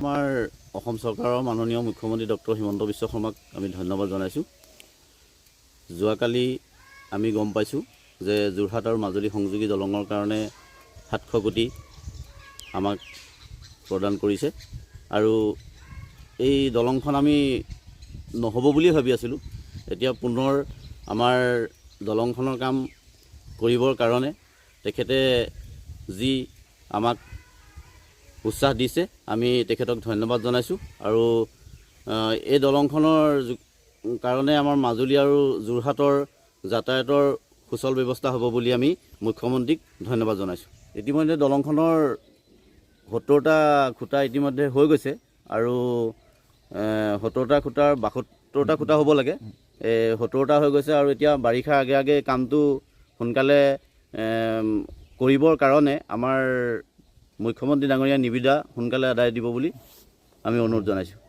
আমাৰ অসম চৰকাৰৰ মাননীয় মুখ্যমন্ত্ৰী ডক্টৰ হিমন্ত বিশ্ব শৰ্মাক আমি ধন্যবাদ জনাইছোঁ। যোৱাকালি আমি গম পাইছোঁ যে যোৰহাট আৰু মাজুলী সংযোগী দলঙৰ কাৰণে 700 কোটি আমাক প্ৰদান কৰিছে আৰু এই দলংখন আমি নহ'ব বুলি ভাবি আছিলোঁ। এতিয়া পুনৰ আমাৰ দলংখনৰ কাম কৰিবৰ কাৰণে তেখেতে যি আমাক উৎসাহ দিছে আমি তেখেতক ধন্যবাদ জনাইছোঁ আৰু এই দলংখনৰ কাৰণে আমাৰ মাজুলী আৰু যোৰহাটৰ যাতায়াতৰ সুচল ব্যৱস্থা হ'ব বুলি আমি মুখ্যমন্ত্ৰীক ধন্যবাদ জনাইছোঁ। ইতিমধ্যে দলংখনৰ 70টা খুঁটা ইতিমধ্যে হৈ গৈছে আৰু 70টা খুঁটাৰ 72টা খুঁটা হ'ব লাগে। 70টা হৈ গৈছে আৰু এতিয়া বাৰিষাৰ আগে আগে কামটো সোনকালে কৰিবৰ কাৰণে আমাৰ মুখ্যমন্ত্ৰী ডাঙৰীয়া নিবিদা সোনকালে আদায় দিব বুলি আমি অনুৰোধ জনাইছোঁ।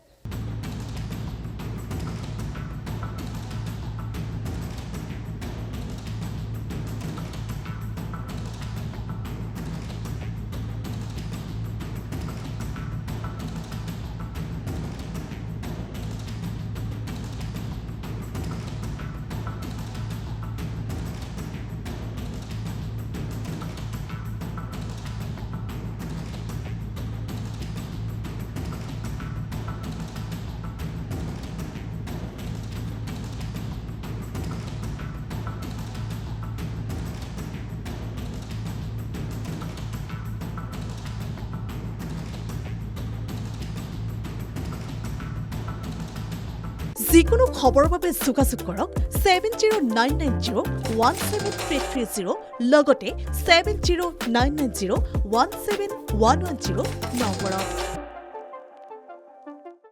যিকোনো খবৰৰ বাবে যোগাযোগ কৰক 7099017330 লগতে 7099017110 নম্বৰত।